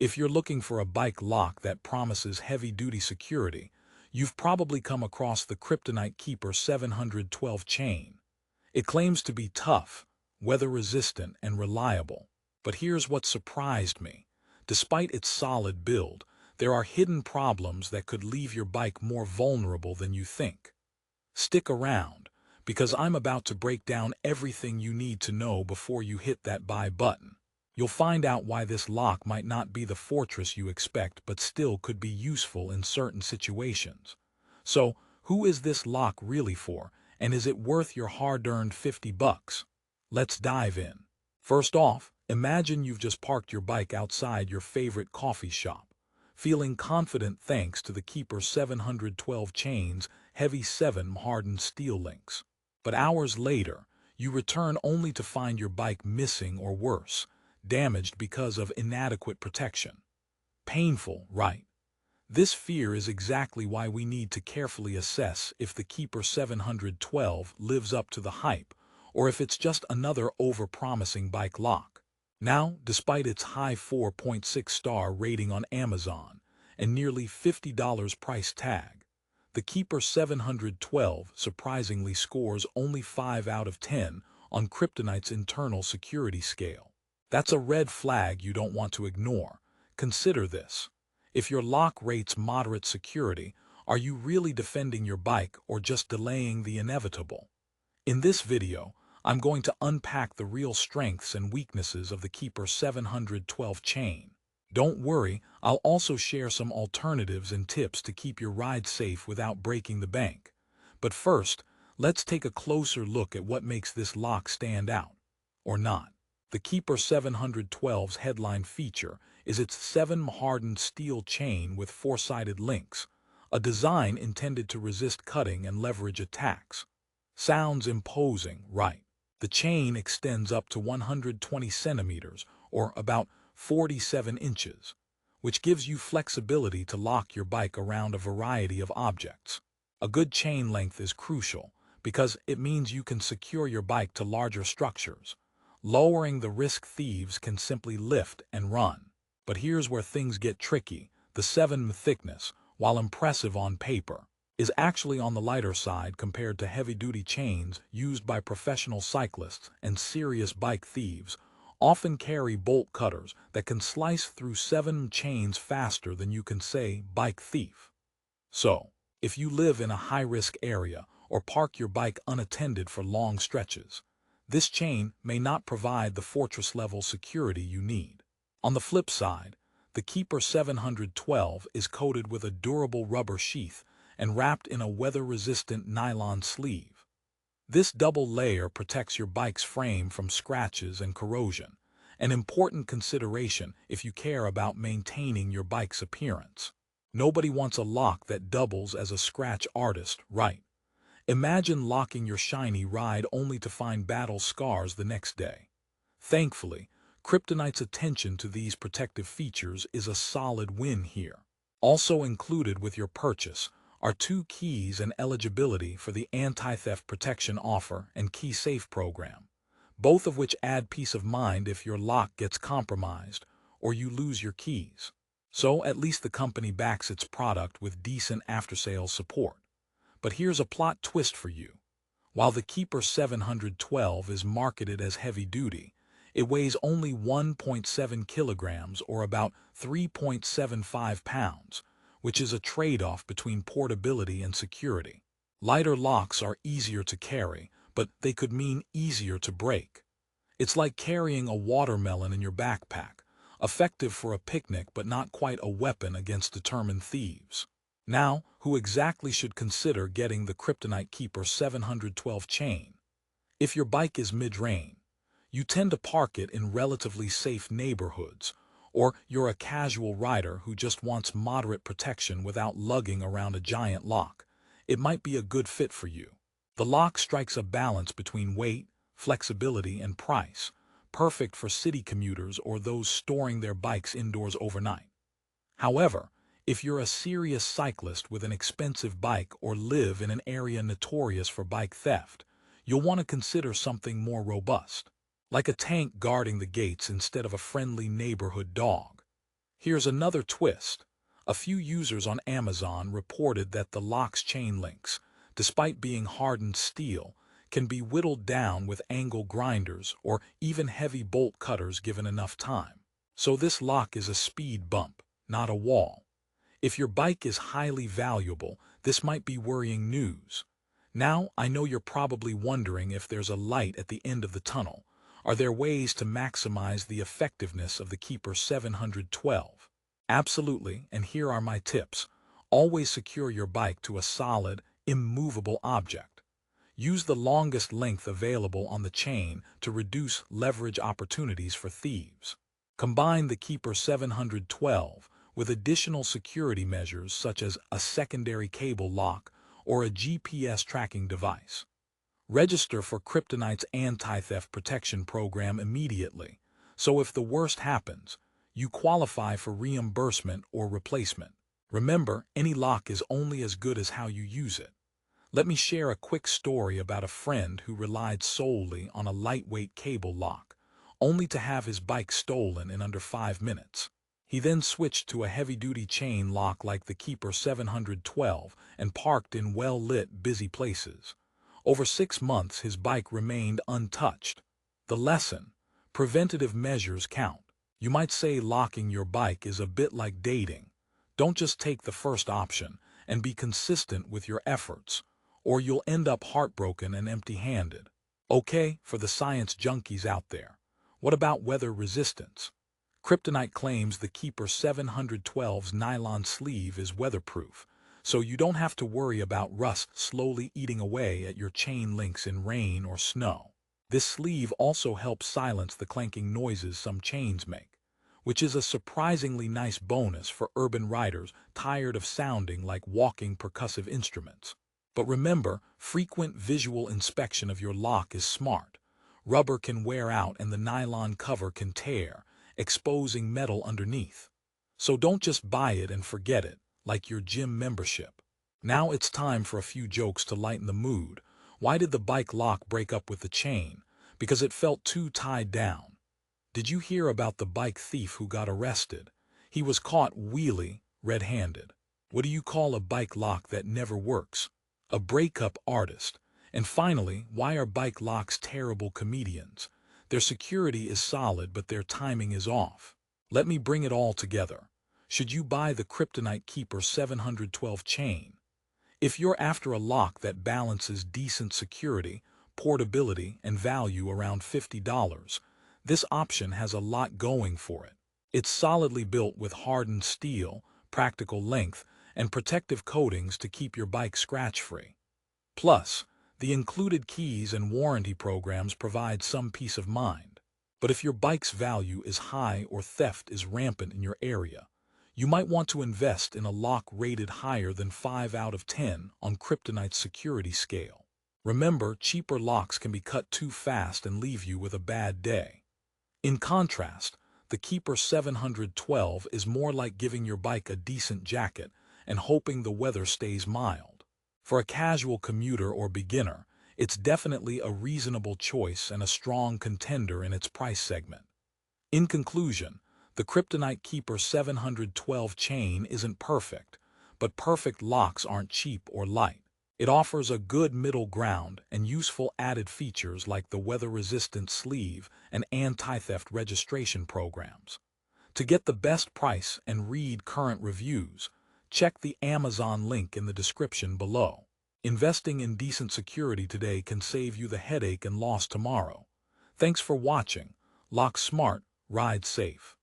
If you're looking for a bike lock that promises heavy-duty security, you've probably come across the Kryptonite Keeper 712 chain. It claims to be tough, weather-resistant, and reliable. But here's what surprised me. Despite its solid build, there are hidden problems that could leave your bike more vulnerable than you think. Stick around, because I'm about to break down everything you need to know before you hit that buy button. You'll find out why this lock might not be the fortress you expect but still could be useful in certain situations. So, who is this lock really for, and is it worth your hard-earned $50? Let's dive in. First off, imagine you've just parked your bike outside your favorite coffee shop, feeling confident thanks to the Keeper 712 chain's heavy 7 hardened steel links. But hours later, you return only to find your bike missing or worse, damaged because of inadequate protection. Painful, right? This fear is exactly why we need to carefully assess if the Keeper 712 lives up to the hype, or if it's just another over-promising bike lock. Now, despite its high 4.6-star rating on Amazon and nearly $50 price tag, the Keeper 712 surprisingly scores only 5 out of 10 on Kryptonite's internal security scale. That's a red flag you don't want to ignore. Consider this. If your lock rates moderate security, are you really defending your bike or just delaying the inevitable? In this video, I'm going to unpack the real strengths and weaknesses of the Keeper 712 chain. Don't worry, I'll also share some alternatives and tips to keep your ride safe without breaking the bank. But first, let's take a closer look at what makes this lock stand out. Or not. The Keeper 712's headline feature is its 7 hardened steel chain with 4-sided links, a design intended to resist cutting and leverage attacks. Sounds imposing, right? The chain extends up to 120 centimeters, or about 47 inches, which gives you flexibility to lock your bike around a variety of objects. A good chain length is crucial, because it means you can secure your bike to larger structures, lowering the risk thieves can simply lift and run. But here's where things get tricky. The 7 thickness, while impressive on paper, is actually on the lighter side compared to heavy-duty chains used by professional cyclists, and serious bike thieves often carry bolt cutters that can slice through 7 chains faster than you can say bike thief. So, if you live in a high-risk area or park your bike unattended for long stretches, this chain may not provide the fortress-level security you need. On the flip side, the Keeper 712 is coated with a durable rubber sheath and wrapped in a weather-resistant nylon sleeve. This double layer protects your bike's frame from scratches and corrosion, an important consideration if you care about maintaining your bike's appearance. Nobody wants a lock that doubles as a scratch artist, right? Imagine locking your shiny ride only to find battle scars the next day. Thankfully, Kryptonite's attention to these protective features is a solid win here. Also included with your purchase are 2 keys and eligibility for the Anti-Theft Protection Offer and Key Safe program, both of which add peace of mind if your lock gets compromised or you lose your keys. So at least the company backs its product with decent after-sales support. But here's a plot twist for you. While the Keeper 712 is marketed as heavy-duty, it weighs only 1.7 kilograms or about 3.75 pounds, which is a trade-off between portability and security. Lighter locks are easier to carry, but they could mean easier to break. It's like carrying a watermelon in your backpack, effective for a picnic but not quite a weapon against determined thieves. Now, who exactly should consider getting the Kryptonite Keeper 712 chain? If your bike is mid-range, you tend to park it in relatively safe neighborhoods, or you're a casual rider who just wants moderate protection without lugging around a giant lock, it might be a good fit for you. The lock strikes a balance between weight, flexibility, and price, perfect for city commuters or those storing their bikes indoors overnight. However, if you're a serious cyclist with an expensive bike or live in an area notorious for bike theft, you'll want to consider something more robust, like a tank guarding the gates instead of a friendly neighborhood dog. Here's another twist. A few users on Amazon reported that the lock's chain links, despite being hardened steel, can be whittled down with angle grinders or even heavy bolt cutters given enough time. So this lock is a speed bump, not a wall. If your bike is highly valuable, this might be worrying news. Now, I know you're probably wondering if there's a light at the end of the tunnel. Are there ways to maximize the effectiveness of the Keeper 712? Absolutely, and here are my tips. Always secure your bike to a solid, immovable object. Use the longest length available on the chain to reduce leverage opportunities for thieves. Combine the Keeper 712 with additional security measures such as a secondary cable lock or a GPS tracking device. Register for Kryptonite's anti-theft protection program immediately, so if the worst happens, you qualify for reimbursement or replacement. Remember, any lock is only as good as how you use it. Let me share a quick story about a friend who relied solely on a lightweight cable lock, only to have his bike stolen in under 5 minutes. He then switched to a heavy-duty chain lock like the Keeper 712 and parked in well-lit, busy places. Over 6 months, his bike remained untouched. The lesson: preventative measures count. You might say locking your bike is a bit like dating. Don't just take the first option, and be consistent with your efforts, or you'll end up heartbroken and empty-handed. Okay, for the science junkies out there, what about weather resistance? Kryptonite claims the Keeper 712's nylon sleeve is weatherproof, so you don't have to worry about rust slowly eating away at your chain links in rain or snow. This sleeve also helps silence the clanking noises some chains make, which is a surprisingly nice bonus for urban riders tired of sounding like walking percussive instruments. But remember, frequent visual inspection of your lock is smart. Rubber can wear out and the nylon cover can tear, exposing metal underneath. So don't just buy it and forget it, like your gym membership. Now it's time for a few jokes to lighten the mood. Why did the bike lock break up with the chain? Because it felt too tied down. Did you hear about the bike thief who got arrested? He was caught red-handed. What do you call a bike lock that never works? A breakup artist. And finally, why are bike locks terrible comedians? Their security is solid, but their timing is off. Let me bring it all together. Should you buy the Kryptonite Keeper 712 chain? If you're after a lock that balances decent security, portability, and value around $50, this option has a lot going for it. It's solidly built with hardened steel, practical length, and protective coatings to keep your bike scratch-free. Plus, the included keys and warranty programs provide some peace of mind. But if your bike's value is high or theft is rampant in your area, you might want to invest in a lock rated higher than 5 out of 10 on Kryptonite's security scale. Remember, cheaper locks can be cut too fast and leave you with a bad day. In contrast, the Keeper 712 is more like giving your bike a decent jacket and hoping the weather stays mild. For a casual commuter or beginner, it's definitely a reasonable choice and a strong contender in its price segment. In conclusion, the Kryptonite Keeper 712 chain isn't perfect, but perfect locks aren't cheap or light. It offers a good middle ground and useful added features like the weather-resistant sleeve and anti-theft registration programs. To get the best price and read current reviews, check the Amazon link in the description below. Investing in decent security today can save you the headache and loss tomorrow. Thanks for watching. Lock smart, ride safe.